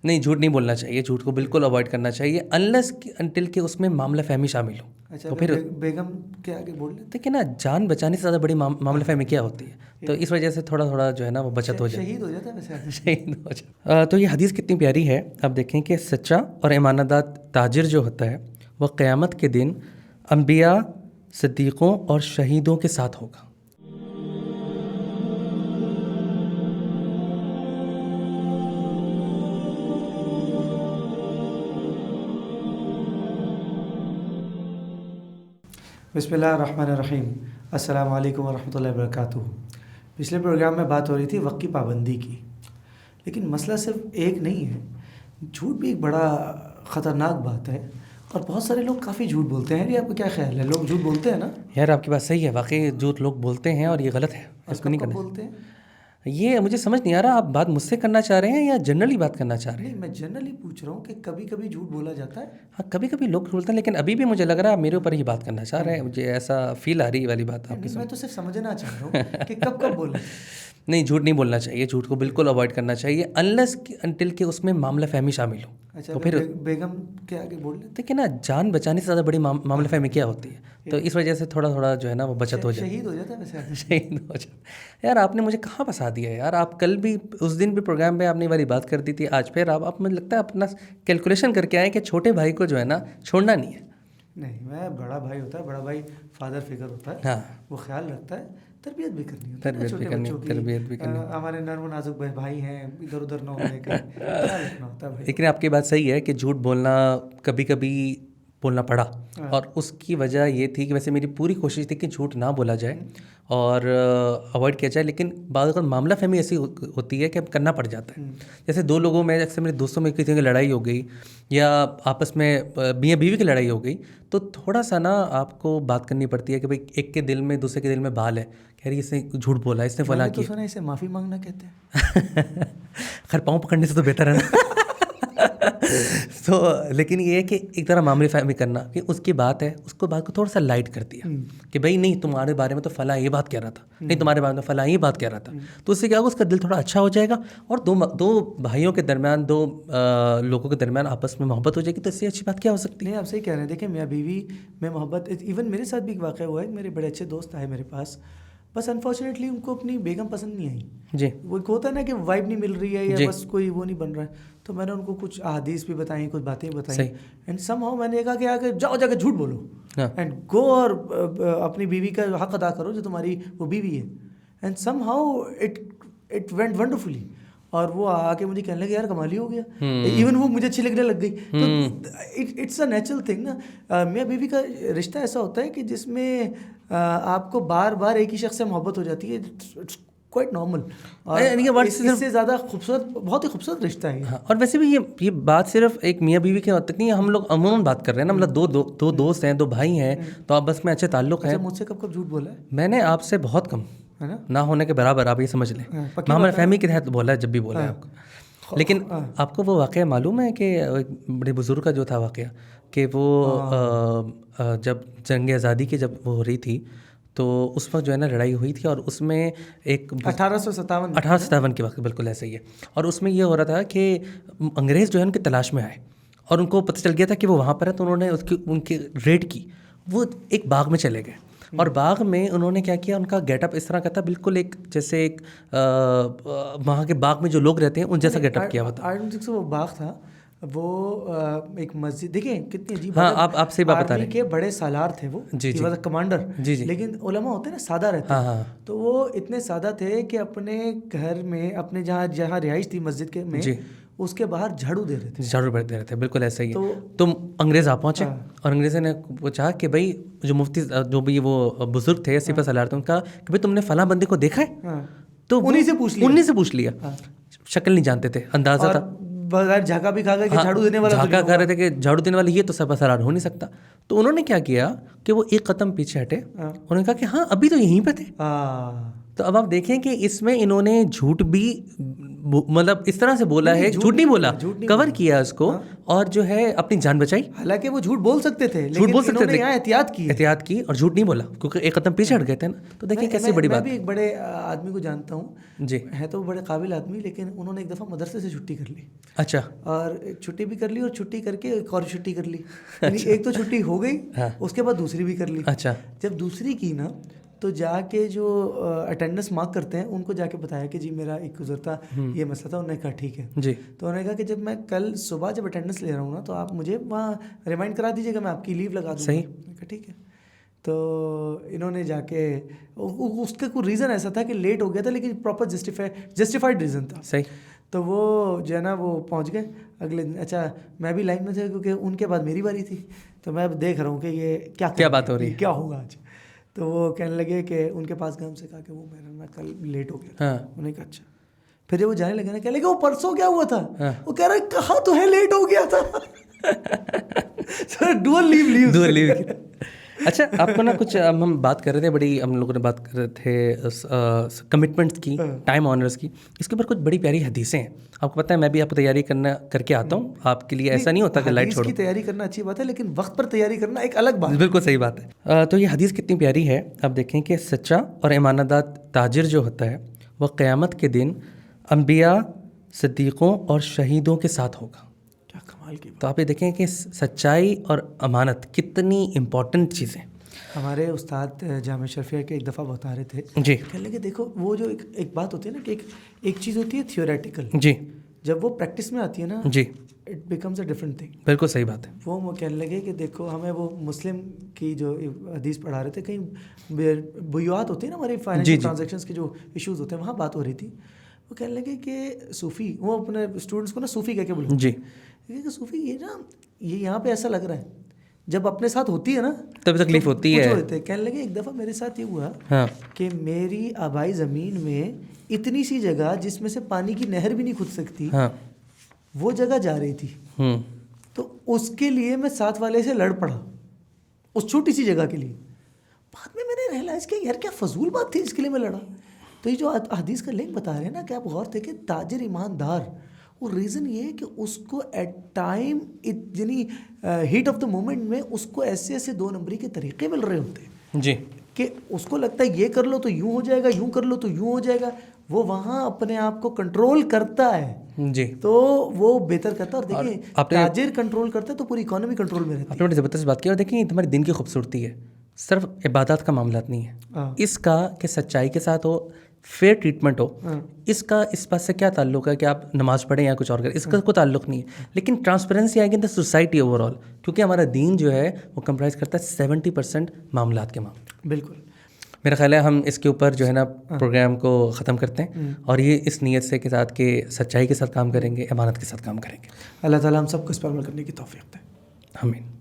नहीं, झूठ नहीं बोलना चाहिए, झूठ को बिल्कुल अवॉइड करना चाहिए अनलेस अनटिल के उसमें मामला फहमी शामिल हो। अच्छा, तो फिर बेगम के आगे बोल लेते देखिए ना, जान बचाने से ज़्यादा बड़ी मामला फहमी क्या होती है, तो इस वजह से थोड़ा थोड़ा जो है ना वो बचत हो जाए, शहीद हो जाता है वैसे आदमी। शहीद हो जाए। तो ये हदीस कितनी प्यारी है। अब देखें कि सच्चा और ईमानदार ताजिर जो होता है वह क़यामत के दिन अम्बिया, सिद्दीक़ों और शहीदों के साथ होगा। बिस्मिल्लाहिर्रहमानिर्रहीम। अस्सलाम वालेकुम वरहमतुल्लाहि वबरकातुहू। पिछले प्रोग्राम में बात हो रही थी वक्त की पाबंदी की, लेकिन मसला सिर्फ एक नहीं है। झूठ भी एक बड़ा ख़तरनाक बात है और बहुत सारे लोग काफ़ी झूठ बोलते हैं। ये आपका क्या ख्याल है, लोग झूठ बोलते हैं ना? यार आपकी बात सही है, वाकई झूठ लोग बोलते हैं और ये गलत है, इसको नहीं कब करना। बोलते हैं? ये मुझे समझ नहीं आ रहा, आप बात मुझसे करना चाह रहे हैं या जनरली बात करना चाह रहे हैं? नहीं, मैं जनरली पूछ रहा हूँ कि कभी कभी झूठ बोला जाता है। हाँ, कभी कभी लोग बोलते हैं, लेकिन अभी भी मुझे लग रहा है आप मेरे ऊपर ही बात करना चाह रहे हैं, मुझे ऐसा फील आ रही है वाली बात आपकी नहीं, मैं सुन। तो सिर्फ समझना चाह रहा हूँ कि कब कब बोले। नहीं, झूठ नहीं बोलना चाहिए, झूठ को बिल्कुल अवॉइड करना चाहिए अनलेस अनटिल के उसमें मामला फहमी शामिल हो। अच्छा, तो फिर बेगम के आगे बोल लेते देखिए ना, जान बचाने से ज़्यादा बड़ी मामला फहमी क्या होती है, तो इस वजह से थोड़ा थोड़ा जो है ना वो बचत हो जाए, शहीद हो जाता है वैसे आदमी। शहीद हो जाए। यार आपने मुझे कहाँ फंसा दिया है यार, आप कल भी उस दिन भी प्रोग्राम में आपने ये वाली बात कर दी थी, आज फिर आप मुझे लगता है अपना कैलकुलेशन करके आए कि छोटे भाई को जो है ना छोड़ना नहीं है। नहीं, मैं बड़ा भाई होता है, बड़ा भाई फादर फिगर होता है। हाँ, वो ख्याल रखता है, तरबियत भी करनी होती है तरबियत छोटे भी करनी, बच्चों की। तरबियत भी करनी। हमारे नर्म नाजुक भाई हैं, इधर उधर ना होने का ख्याल रखना होता है भाई। लेकिन आपकी बात सही है कि झूठ बोलना कभी कभी बोलना पड़ा, हाँ। और उसकी वजह ये थी कि वैसे मेरी पूरी कोशिश थी कि झूठ ना बोला जाए और अवॉइड किया जाए, लेकिन बाद अगर मामला फहमी ऐसी होती है कि अब करना पड़ जाता है। जैसे दो लोगों में, अक्सर मेरे दोस्तों में किसी की लड़ाई हो गई या आपस में मियाँ बीवी की लड़ाई हो गई, तो थोड़ा सा ना आपको बात करनी पड़ती है कि भाई एक के दिल में दूसरे के दिल में बाल है, कह रही इसने झूठ बोला, इसने फला मैंने तो किया। सुना इसे माफ़ी मांगना कहते हैं। खैर पाँव पकड़ने से तो बेहतर है ना। तो लेकिन ये है कि एक तरह मामले फहमी करना कि उसकी बात है, उसको बात को थोड़ा सा लाइट कर दिया कि भाई नहीं, तुम्हारे बारे में तो फला ये बात कह रहा था, नहीं तुम्हारे बारे में फला ये बात कह रहा था, तो उससे क्या होगा, उसका दिल थोड़ा अच्छा हो जाएगा और दो भाइयों के दरमियान, दो लोगों के दरमियान आपस में मोहब्बत हो जाएगी। तो इससे अच्छी बात क्या हो सकती है? नहीं, आप सही कह रहे हैं। देखिए, मियाँ बीवी में मोहब्बत, इवन मेरे साथ भी एक वाक़या हुआ है। मेरे बड़े अच्छे दोस्त आए मेरे पास, बस अनफॉर्चुनेटली उनको अपनी बेगम पसंद नहीं आई जी। वो एक होता है ना कि वाइब नहीं मिल रही है या जी। बस कोई वो नहीं बन रहा है। तो मैंने उनको कुछ अहादीस भी बताई, कुछ बातें भी बताई, सही। एंड समहाउ मैंने कहा कि आगे जाओ, जाके झूठ बोलो हाँ। एंड गो और अपनी बीवी का हक अदा करो जो तुम्हारी वो बीवी है। And somehow it went wonderfully. और वो आके मुझे कहने लगे यार कमाल ही हो गया, इवन वो मुझे अच्छी लगने लग गई। तो इट्स अ नेचुरल थिंग ना। मियाँ बीवी का रिश्ता ऐसा होता है कि जिसमें आपको बार बार एक ही शख्स से मोहब्बत हो जाती है। It's quite normal. और इससे ज़्यादा खूबसूरत, बहुत ही खूबसूरत रिश्ता है। हाँ, और वैसे भी ये बात सिर्फ एक मियाँ बीवी की तक नहीं है, हम लोग अमूमन बात कर रहे हैं ना, मतलब दो दोस्त हैं, दो भाई हैं, तो आपस में अच्छे ताल्लुक हैं। अच्छा, मुझसे कब कब झूठ बोला है? मैंने आपसे बहुत कम, है ना, ना होने के बराबर, आप ये समझ लें। मामला फहमी के तहत बोला है जब भी बोला है आपको। लेकिन आपको वो वाक़या मालूम है कि बड़े बुज़ुर्ग का जो था वाक़या, कि वो जब जंग आज़ादी की जब वो हो रही थी, तो उस वक्त जो है ना लड़ाई हुई थी, और उसमें एक 1857 के वक्त, बिल्कुल ऐसे ही है। और उसमें ये हो रहा था कि अंग्रेज़ जो है उनकी तलाश में आए और उनको पता चल गया था कि वो वहाँ पर है, तो उन्होंने उनकी रेड की। वो एक बाग में चले गए और बाग में उन्होंने क्या किया, उनका गेटअप इस तरह का था, बिल्कुल एक जैसे एक वहाँ के बाग में जो लोग रहते हैं उन जैसा गेटअप किया हुआ था। वो बाग था, वो एक मस्जिद। देखिए कितनी अजीब। हाँ, आप सही बात बता रहे हैं। के बड़े सालार थे वो, जी जी, कमांडर। जी जी। लेकिन उलमा होते हैं ना, सादा रहते हैं। हाँ हाँ। तो वो इतने सादा थे कि अपने घर में, अपने जहाँ रिहाइश थी मस्जिद के में, उसके बाहर झाड़ू दे रहे थे। झाड़ू दे रहे थे, बिल्कुल ऐसा ही है। तो अंग्रेज़ आ पहुँचे और अंग्रेज़ों ने पूछा कि भाई जो मुफ्ती, जो भी वो बुजुर्ग थे, सिपा सालार थे, उनका कि भाई तुमने फला बंदी को देखा है? तो उन्हीं से पूछ लिया। शक्ल नहीं जानते थे, अंदाजा था, झाका भी खा गए कि झाड़ू देने वाला, झाका खा रहे थे कि झाड़ू देने वाला ये तो सिपा सालार हो नहीं सकता। तो उन्होंने क्या किया कि वो एक कदम पीछे हटे, उन्होंने कहा कि हाँ अभी तो यहीं पे थे। तो अब आप देखें कि इसमें इन्होंने झूठ भी मतलब इस तरह से बोला है, झूठ नहीं बोला, कवर किया इसको, और जो है अपनी जान बचाई। हालांकि वो झूठ बोल सकते थे, लेकिन इन्होंने यहाँ एहतियात की और झूठ नहीं बोला, क्योंकि एक कदम पीछे हट गए थे ना। तो देखिए कैसी बड़ी बात। मैं भी एक बड़े आदमी को जानता हूँ जी, है तो बड़े काबिल आदमी, लेकिन उन्होंने एक दफ़ा मदरसे से छुट्टी कर ली। अच्छा। और छुट्टी भी कर ली, और छुट्टी करके एक और छुट्टी कर ली। एक तो छुट्टी हो गई, उसके बाद दूसरी भी कर ली। अच्छा। जब दूसरी की ना, तो जाके जो अटेंडेंस मार्क करते हैं उनको जाके बताया कि जी मेरा एक गुजरता ये मसला था। उन्होंने कहा ठीक है जी। तो उन्होंने कहा कि जब मैं कल सुबह जब अटेंडेंस ले रहा हूँ ना, तो आप मुझे वहाँ रिमाइंड करा दीजिएगा, मैं आपकी लीव लगा दूँगा। सही। कहा ठीक है। तो इन्होंने जाके उसका कोई रीज़न ऐसा था कि लेट हो गया था, लेकिन प्रॉपर जस्टिफाइड रीज़न था। सही। तो वो जो है ना वो पहुँच गए अगले दिन। अच्छा, मैं भी लाइन में था क्योंकि उनके बाद मेरी बारी थी, तो मैं अब देख रहा हूँ कि ये क्या बात हो रही है, क्या होगा आज। तो वो कहने लगे कि उनके पास गए, हमसे कहा कि वो मेरा ना कल लेट हो गया था। उन्होंने कहा अच्छा। फिर जब वो जाने लगे ना, कहने लगे वो परसों क्या हुआ था। वो कह रहा है कहा तो है लेट हो गया था। Sir dual leave. अच्छा, आपको ना कुछ हम बात कर रहे थे, बड़ी हम लोगों ने बात कर रहे थे कमिटमेंट्स की, टाइम ऑनर्स की। इसके ऊपर कुछ बड़ी प्यारी हदीसें हैं। आपको पता है मैं भी आपको तैयारी करके आता हूँ, आपके लिए ऐसा नहीं होता कि लाइट छोड़ो। हदीस की तैयारी करना अच्छी बात है, लेकिन वक्त पर तैयारी करना एक अलग बात है। बिल्कुल सही बात है। तो ये हदीस कितनी प्यारी है। आप देखें कि सच्चा और ईमानदार ताजिर जो होता है वह क़यामत के दिन अंबिया, सिद्दीक़ों और शहीदों के साथ होगा। क्या कमाल की। तो आप ये देखें कि सच्चाई और अमानत कितनी इम्पोर्टेंट चीज़ें। हमारे उस्ताद जामिया शरफिया के एक दफ़ा बता रहे थे जी, कहने लगे देखो वो जो एक बात होती है ना कि एक चीज़ होती है थियोरेटिकल, जी, जब वो प्रैक्टिस में आती है ना, जी, it becomes a different thing. बिल्कुल सही बात है। वो कहने लगे कि देखो हमें वो मुस्लिम की जो हदीस पढ़ा रहे थे, कहीं बुयुआत होती है ना हमारी फाइनेंशियल ट्रांजैक्शंस के जो इश्यूज होते हैं, वहाँ बात हो रही थी। वो कहने लगे कि सूफ़ी, वो अपने स्टूडेंट्स को ना सूफ़ी कह के बोलते जी, कि सूफ़ी ये ना ये यहाँ पे ऐसा लग रहा है, जब अपने साथ होती है ना तभी तकलीफ होती है। कहने लगे एक दफ़ा मेरे साथ ये हुआ हाँ, कि मेरी आबाई ज़मीन में इतनी सी जगह जिसमें से पानी की नहर भी नहीं खुद सकती, हाँ, वो जगह जा रही थी। तो उसके लिए मैं साथ वाले से लड़ पड़ा, उस छोटी सी जगह के लिए। बाद में मैंने रियलाइज़ किया यार क्या फजूल बात थी, इसके लिए मैं लड़ा। तो ये जो हदीस का लिंक बता रहे हैं ना कि आप गौर देखें, ताजिर ईमानदार, वो रीज़न ये है कि उसको एट टाइम यानी हीट ऑफ द मोमेंट में उसको ऐसे ऐसे दो नंबरी के तरीके मिल रहे होते हैं जी, कि उसको लगता है ये कर लो तो यूँ हो जाएगा, यूँ कर लो तो यूँ हो जाएगा। वो वहाँ अपने आप को कंट्रोल करता है जी, तो वो बेहतर करता है। और देखिए ताजिर कंट्रोल करता है तो पूरी इकोनॉमी कंट्रोल में रहती है। आपने बड़ी ज़बरदस्त बात की। और देखिए तुम्हारे दिन की खूबसूरती है, सिर्फ इबादत का मामला नहीं है इसका कि सच्चाई के साथ हो, फेयर ट्रीटमेंट हो। इसका इस बात से क्या ताल्लुक है कि आप नमाज पढ़ें या कुछ और करें, इसका कोई ताल्लुक नहीं है। लेकिन ट्रांसपेरेंसी आएगी इन द सोसाइटी ओवरऑल, क्योंकि हमारा दीन जो है वो कंप्राइज करता है 70% मामलात के मामले। बिल्कुल, मेरा ख्याल है हम इसके ऊपर जो है ना प्रोग्राम को ख़त्म करते हैं, और ये इस नीयत से के साथ कि सच्चाई के साथ काम करेंगे, अमानत के साथ काम करेंगे। अल्लाह ताला हम सबको इस पर अमल करने की तौफीक दे। आमीन।